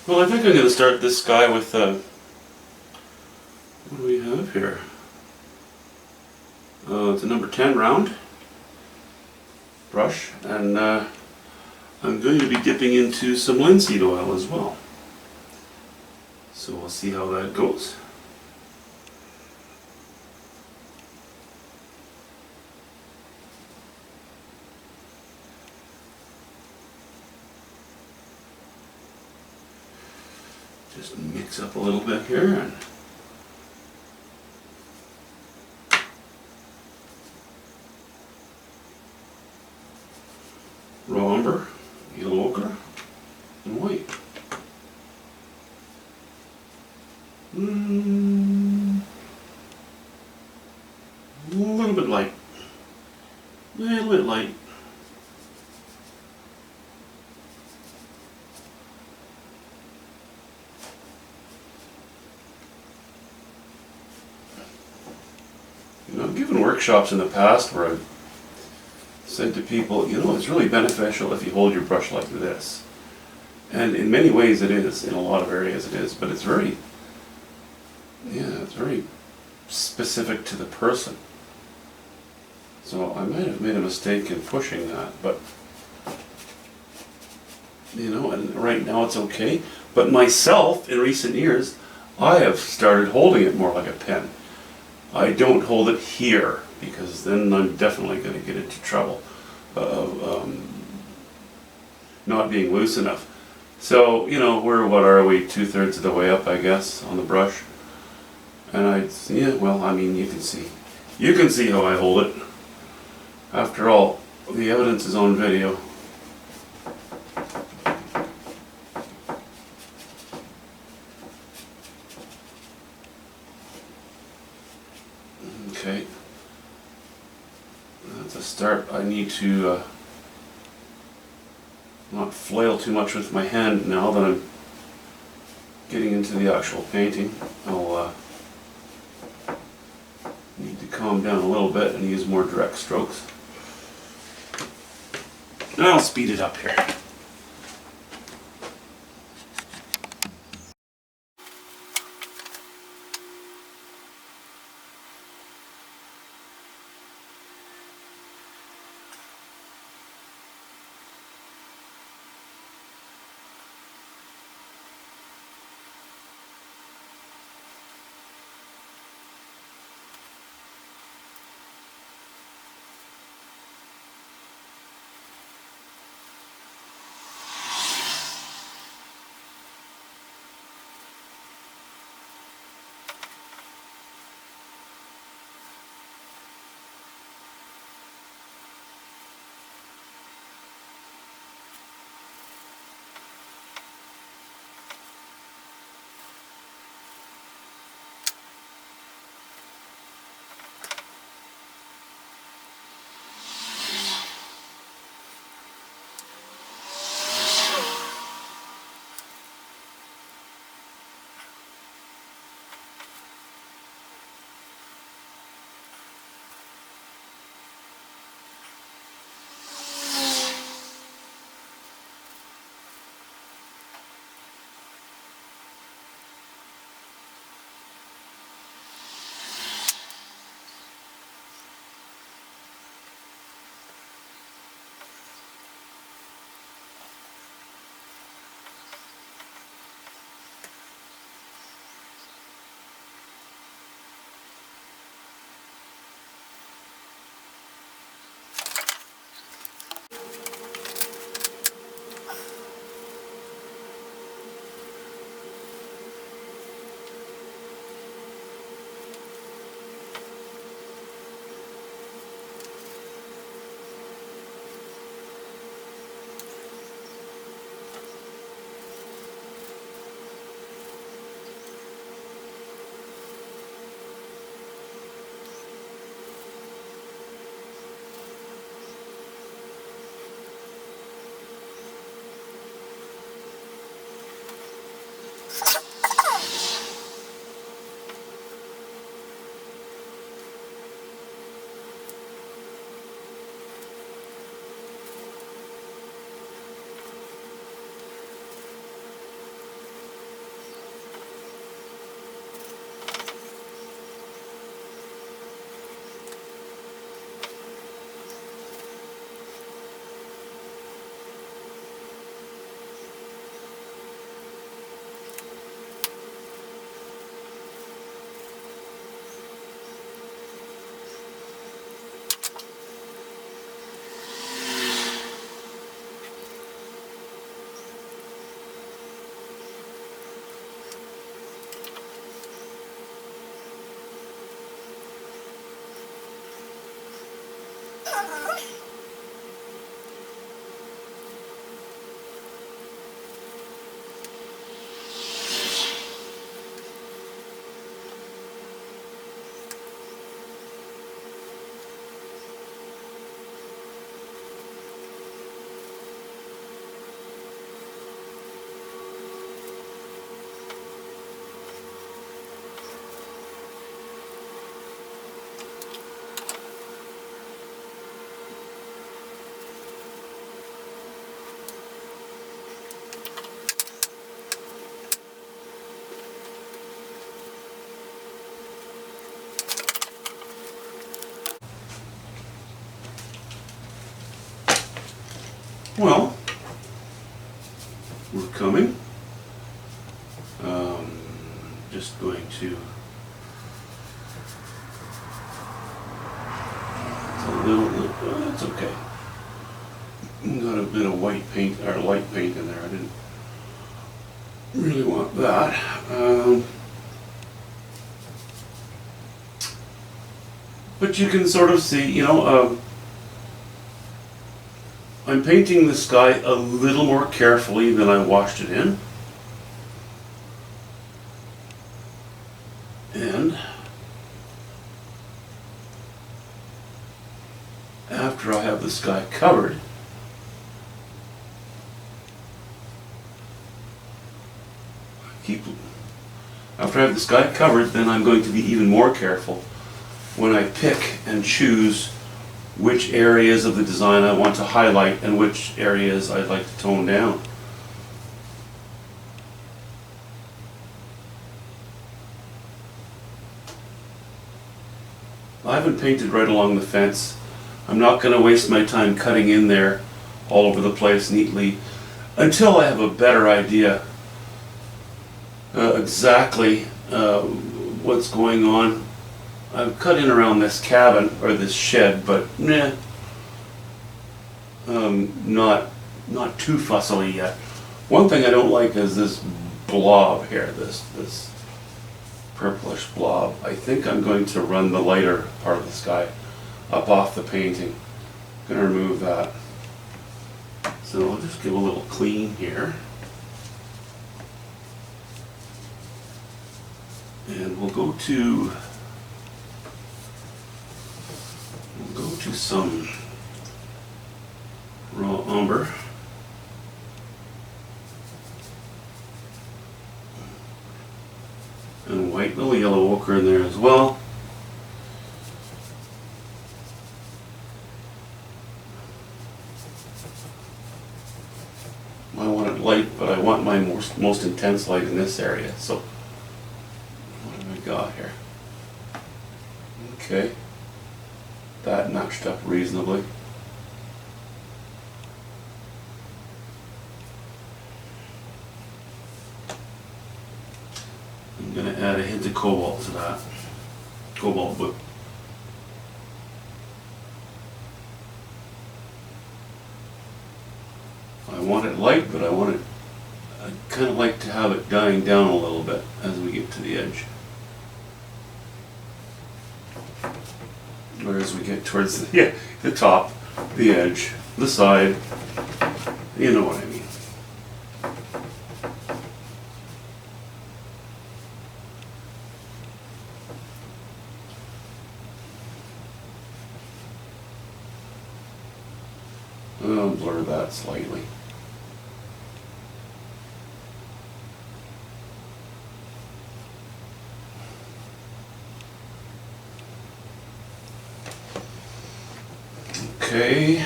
Well, I think I'm going to start this sky with, what do we have here? It's a number 10 round brush, and I'm going to be dipping into some linseed oil as well. So we'll see how that goes. Just mix up a little bit here and raw umber, yellow ochre, and white. A little bit light. A little bit light. You know, I've given workshops in the past where I've said to people, you know, it's really beneficial if you hold your brush like this. And in many ways it is, in a lot of areas it is, but it's very, it's very specific to the person. So I might have made a mistake in pushing that, but, you know, and right now it's okay. But myself, in recent years, I have started holding it more like a pen. I don't hold it here, because then I'm definitely going to get into trouble of not being loose enough. So, you know, what are we, 2/3 of the way up, I guess, on the brush. And well, I mean, you can see how I hold it. After all, the evidence is on video. Okay. That's a start. I need to not flail too much with my hand now that I'm getting into the actual painting. I'll need to calm down a little bit and use more direct strokes. And I'll speed it up here. Well, we're coming. Just going to it's okay. Got a bit of white paint or light paint in there. I didn't really want that. But you can sort of see, you know, I'm painting the sky a little more carefully than I washed it in. And after I have the sky covered, after I have the sky covered, then I'm going to be even more careful when I pick and choose which areas of the design I want to highlight and which areas I'd like to tone down. I haven't painted right along the fence. I'm not going to waste my time cutting in there all over the place neatly until I have a better idea exactly what's going on. I've cut in around this cabin or this shed, but not too fussily yet. One thing I don't like is this blob here, this purplish blob. I think I'm going to run the lighter part of the sky up off the painting. I'm going to remove that. So I'll just give a little clean here. And we'll go to some raw umber. And white, little yellow ochre in there as well. I want it light, but I want my most intense light in this area. So what have we got here? Okay, that matched up reasonably. I'm going to add a hint of cobalt to that. Cobalt blue. I want it light, but I kind of like to have it dying down a little bit as we get to the edge. Or as we get towards the top, the edge, the side, you know what I mean. I'll blur that slightly. Okay.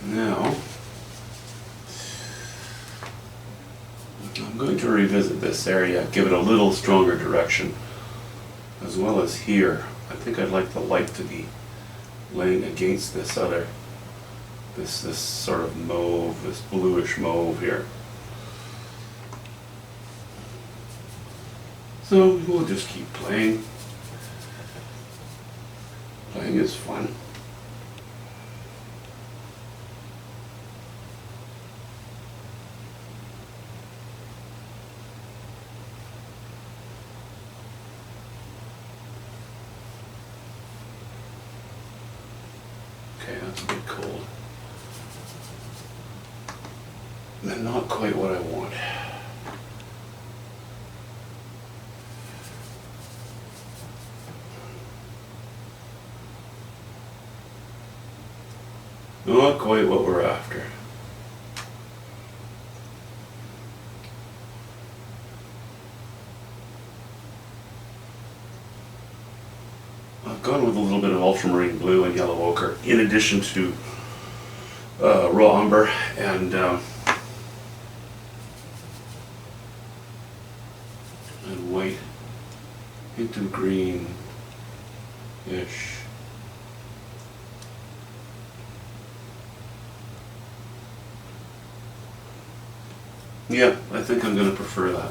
Now, I'm going to revisit this area, give it a little stronger direction, as well as here. I think I'd like the light to be laying against this other, this sort of mauve, this bluish mauve here. So we'll just keep playing. Playing is fun. Okay, that's a bit cold. And not quite what I want. Not quite what we're after. I've gone with a little bit of ultramarine blue and yellow ochre in addition to raw umber and white, hint of green. ish. Yeah, I think I'm going to prefer that.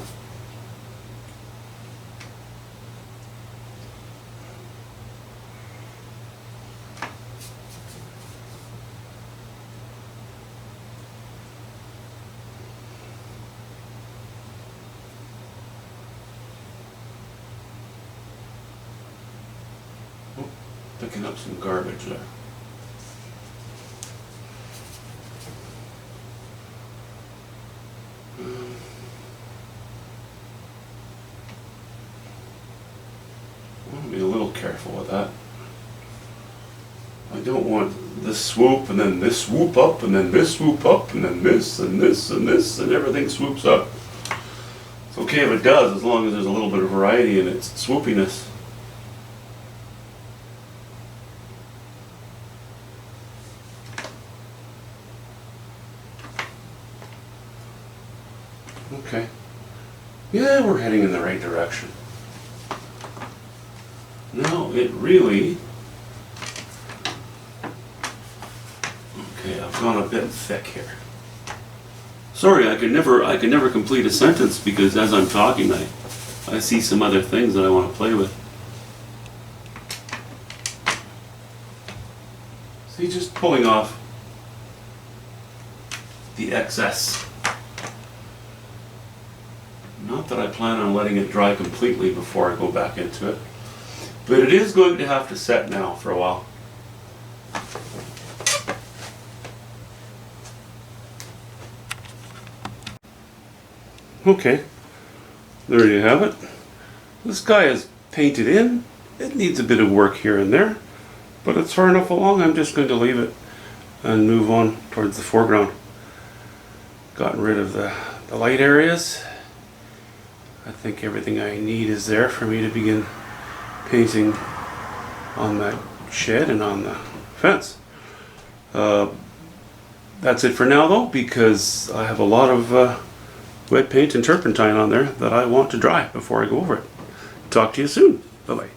Oh, picking up some garbage there. I'll be a little careful with that. I don't want this swoop and then this swoop up and then this swoop up and then this and this and this and everything swoops up. It's okay if it does, as long as there's a little bit of variety in its swoopiness. Okay. Yeah, we're heading in the right direction. No, it really... Okay, I've gone a bit thick here. Sorry, I could never complete a sentence because as I'm talking, I see some other things that I want to play with. See, just pulling off the excess. Not that I plan on letting it dry completely before I go back into it, but it is going to have to set now for a while. Okay, there you have it. The sky is painted in. It needs a bit of work here and there, but it's far enough along. I'm just going to leave it and move on towards the foreground. Gotten rid of the light areas. I think everything I need is there for me to begin painting on that shed and on the fence. That's it for now though, because I have a lot of wet paint and turpentine on there that I want to dry before I go over it. Talk to you soon. Bye-bye.